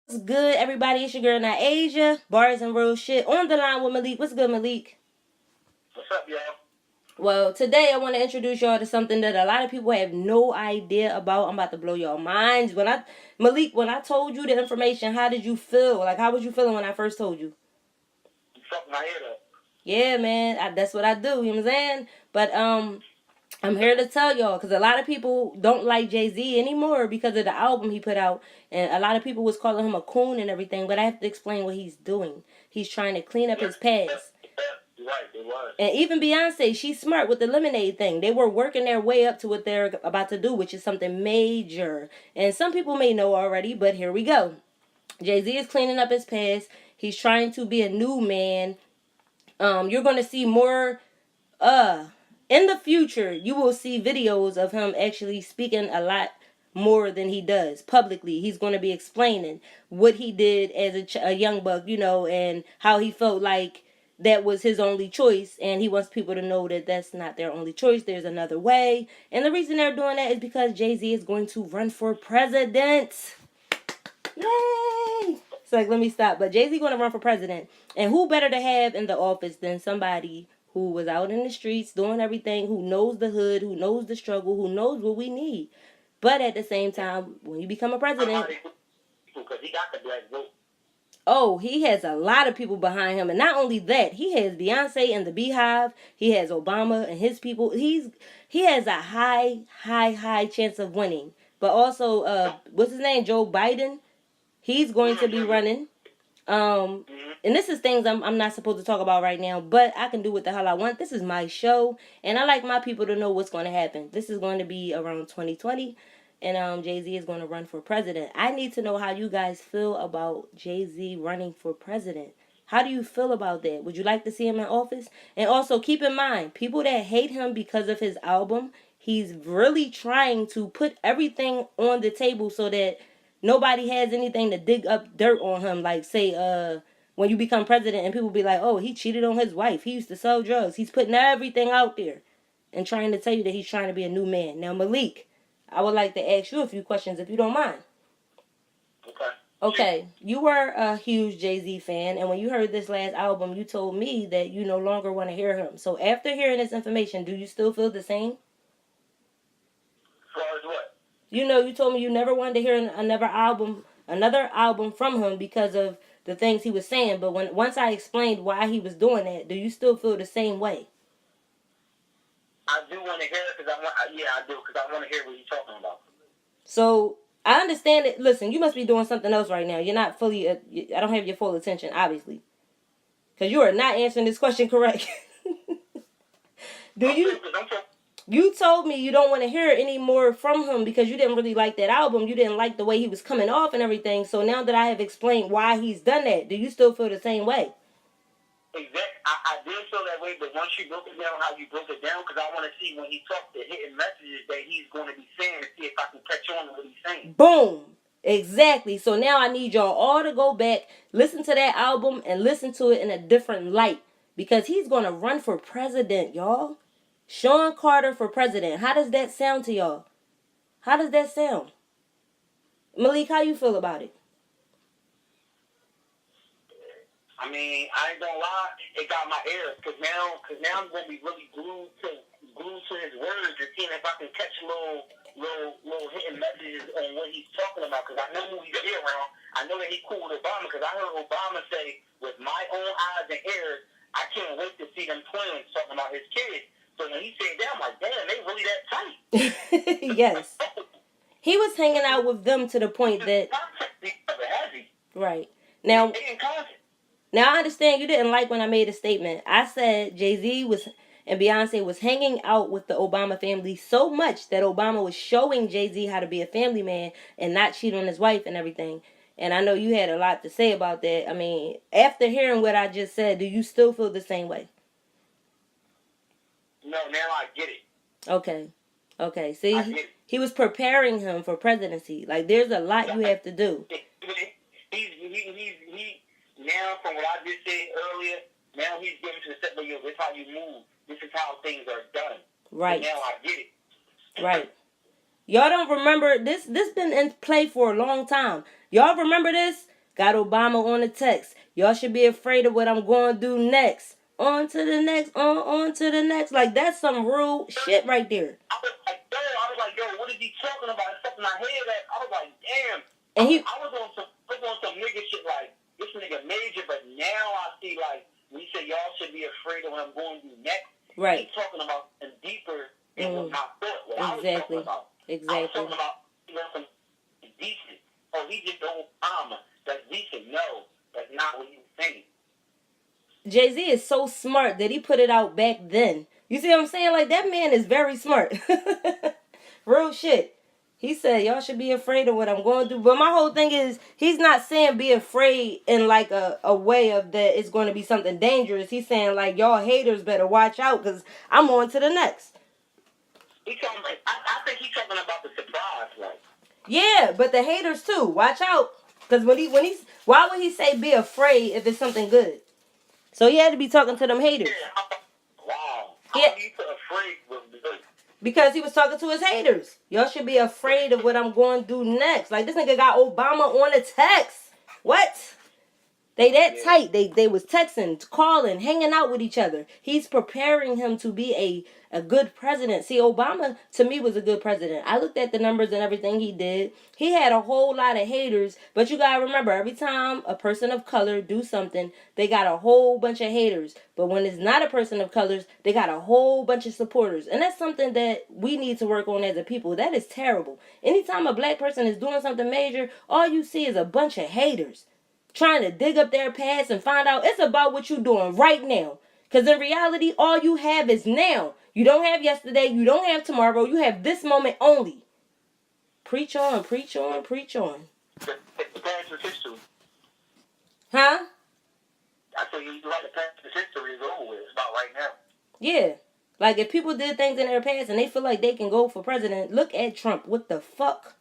What's good, everybody? It's your girl, Asia. Barz and real shit on the line with Malik. What's good, Malik? What's up, y'all? Well, today I want to introduce y'all to something that a lot of people have no idea about. I'm about to blow y'all minds. Malik, when I told you the information, how did you feel? Like, how was you feeling when I first told you? You fucked my head up. Yeah, man, that's what I do. You know what I'm saying? But I'm here to tell y'all because a lot of people don't like Jay-Z anymore because of the album he put out, and a lot of people was calling him a coon and everything. But I have to explain what he's doing. He's trying to clean up his past. You're right, it was. And even Beyonce, she's smart with the lemonade thing. They were working their way up to what they're about to do, which is something major. And some people may know already, but here we go. Jay-Z is cleaning up his past. He's trying to be a new man. You're going to see more in the future, you will see videos of him actually speaking a lot more than he does publicly. He's going to be explaining what he did as a young buck, and how he felt like that was his only choice. And he wants people to know that that's not their only choice. There's another way. And the reason they're doing that is because Jay-Z is going to run for president. Yay! It's like, let me stop. But Jay-Z going to run for president. And who better to have in the office than somebody who was out in the streets doing everything, who knows the hood, who knows the struggle, who knows what we need. But at the same time, when you become a president, Because he got the black vote. oh, he has a lot of people behind him. And not only that, he has Beyonce and the Beehive. He has Obama and his people. He has a high chance of winning. But also, what's his name? Joe Biden. He's going to be running. And this is things I'm not supposed to talk about right now, but I can do what the hell I want. This is my show, and I like my people to know what's going to happen. This is going to be around 2020, and Jay-Z is going to run for president. I need to know how you guys feel about Jay-Z running for president. How do you feel about that? Would you like to see him in office? And also keep in mind, people that hate him because of his album, he's really trying to put everything on the table so that nobody has anything to dig up dirt on him. Like, say, when you become president and people be like, oh, he cheated on his wife. He used to sell drugs. He's putting everything out there and trying to tell you that he's trying to be a new man. Now, Malik, I would like to ask you a few questions if you don't mind. Okay. Okay, you were a huge Jay-Z fan, and when you heard this last album, you told me that you no longer want to hear him. So after hearing this information, do you still feel the same? As far as what? You told me you never wanted to hear another album from him because of the things he was saying. But once I explained why he was doing that, do you still feel the same way? I do want to hear it because I do because I want to hear what he's talking about. So I understand it. Listen, you must be doing something else right now. You're not fully. I don't have your full attention, obviously, because you are not answering this question correct. Do you? You told me you don't want to hear any more from him because you didn't really like that album. You didn't like the way he was coming off and everything. So now that I have explained why he's done that, do you still feel the same way? Exactly. I did feel that way, but once you broke it down, how you broke it down, because I want to see when he talks the hidden messages that he's going to be saying to see if I can catch on to what he's saying. Boom. Exactly. So now I need y'all all to go back, listen to that album, and listen to it in a different light because he's going to run for president, y'all. Shawn Carter for president. How does that sound to y'all? How does that sound? Malik, how you feel about it? I mean, I ain't gonna lie, it got my ears because now I'm gonna be really glued to his words and seeing if I can catch little hidden messages on what he's talking about. Because I know who he's around. I know that he's cool with Obama because I heard Obama say, "With my own eyes and ears, I can't wait to see them twins talking about his kids." So when he said that, I'm like, damn, they really that tight. Yes. He was hanging out with them to the point that... Right. Now I understand you didn't like when I made a statement. I said Jay-Z and Beyonce was hanging out with the Obama family so much that Obama was showing Jay-Z how to be a family man and not cheat on his wife and everything. And I know you had a lot to say about that. I mean, after hearing what I just said, do you still feel the same way? No, now I get it. Okay. See, he was preparing him for presidency. Like, there's a lot you have to do. He now, from what I just said earlier, now he's getting to the step where this is how you move. This is how things are done. Right. So now I get it. Right. Y'all don't remember this? This been in play for a long time. Y'all remember this? Got Obama on the text. Y'all should be afraid of what I'm going to do next. On to the next, on to the next. Like, that's some real shit right there. I was like, yo, what is he talking about? It's something I hear that. I was like, damn. And I was on some nigga shit like, this nigga major, but now I see, like, when he said y'all should be afraid of what I'm going to do next. Right. He's talking about something deeper than what I thought. What Exactly. I was talking about. Exactly. I was talking about, you know, some decent. Oh, he just don't Obama. That's decent. No, that's not what he was saying. Jay-Z is so smart that he put it out back then. You see what I'm saying? Like, that man is very smart. Real shit. He said, y'all should be afraid of what I'm going to do. But my whole thing is, he's not saying be afraid in like a way of that it's going to be something dangerous. He's saying, like, y'all haters better watch out because I'm on to the next. He talking like, I think he's talking about the surprise, like. Yeah, but the haters too. Watch out. Because why would he say be afraid if it's something good? So he had to be talking to them haters. Wow. Yeah. How you put afraid with good? Because he was talking to his haters. Y'all should be afraid of what I'm going to do next. Like, this nigga got Obama on the text. What? They that tight. They was texting, calling, hanging out with each other. He's preparing him to be a good president. See, Obama, to me, was a good president. I looked at the numbers and everything he did. He had a whole lot of haters. But you got to remember, every time a person of color do something, they got a whole bunch of haters. But when it's not a person of colors, they got a whole bunch of supporters. And that's something that we need to work on as a people. That is terrible. Anytime a black person is doing something major, all you see is a bunch of haters trying to dig up their past and find out. It's about what you're doing right now. Because in reality, all you have is now. You don't have yesterday. You don't have tomorrow. You have this moment only. Preach on, preach on, preach on. The past is history. Huh? I said, you like the past is history is over with. It's about right now. Yeah. Like, if people did things in their past and they feel like they can go for president, look at Trump. What the fuck?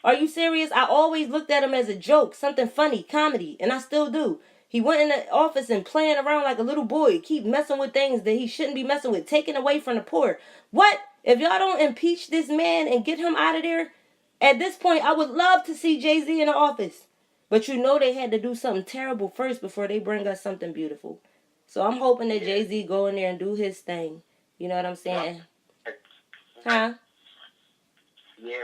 Are you serious? I always looked at him as a joke, something funny, comedy, and I still do. He went in the office and playing around like a little boy, keep messing with things that he shouldn't be messing with, taking away from the poor. What? If y'all don't impeach this man and get him out of there, at this point, I would love to see Jay-Z in the office. But you know they had to do something terrible first before they bring us something beautiful. So I'm hoping that Jay-Z go in there and do his thing. You know what I'm saying? Huh? Yeah,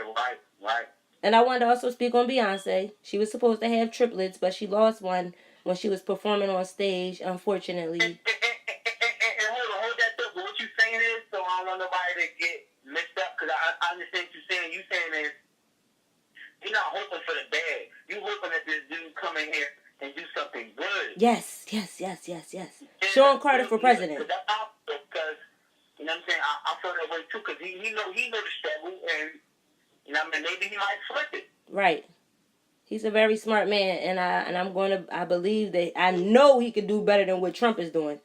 right. And I wanted to also speak on Beyonce. She was supposed to have triplets, but she lost one when she was performing on stage, unfortunately. And hold that up. But what you saying is, so I don't want nobody to get mixed up, because I understand what you're saying. You saying is, you're not hoping for the bad. You hoping that this dude come in here and do something good. Yes. Shawn Carter for president. Because, you know what I'm saying, I feel that way too, because he know the struggle, and, you know what I mean, maybe he might flip it. Right. He's a very smart man, and I believe that, I know he could do better than what Trump is doing.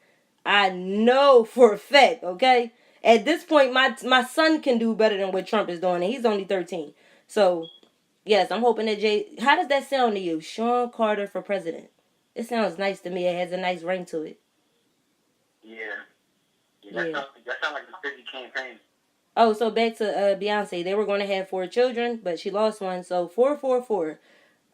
I know for a fact, okay? At this point, my son can do better than what Trump is doing, and he's only 13. So, yes, I'm hoping that how does that sound to you? Shawn Carter for president. It sounds nice to me. It has a nice ring to it. Yeah. That sounds like a busy campaign. Oh, so back to Beyonce. They were going to have 4 children, but she lost one. So 444.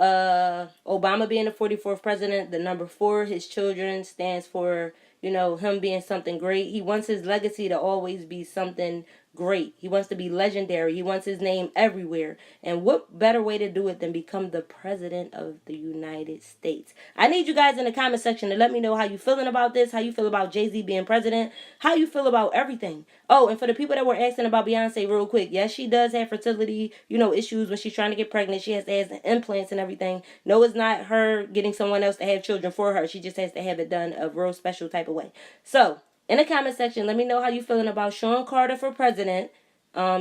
Obama being the 44th president, the number 4, his children, stands for, him being something great. He wants his legacy to always be something great. He wants to be legendary. He wants his name everywhere. And what better way to do it than become the president of the United States? I need you guys in the comment section to let me know how you feeling about this, how you feel about Jay-Z being president, how you feel about everything. Oh, and for the people that were asking about Beyonce real quick, yes, she does have fertility, issues when she's trying to get pregnant. She has to have implants and everything. No, it's not her getting someone else to have children for her. She just has to have it done a real special type of way. So, in the comment section, let me know how you feeling about Shawn Carter for president.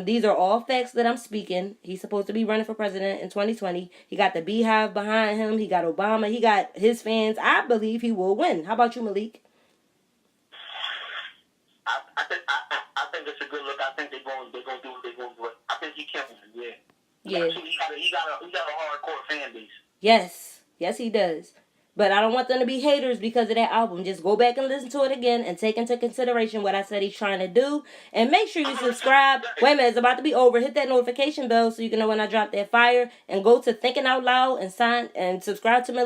These are all facts that I'm speaking. He's supposed to be running for president in 2020. He got the Beehive behind him. He got Obama. He got his fans. I believe he will win. How about you, Malik? I think it's a good look. I think they're going to do what they're going to do. I think he can win. Yeah. Yeah. He got a hardcore fan base. Yes, he does. But I don't want them to be haters because of that album. Just go back and listen to it again and take into consideration what I said he's trying to do. And make sure you subscribe. Wait a minute, it's about to be over. Hit that notification bell so you can know when I drop that fire. And go to Thinking Out Loud and sign and subscribe to my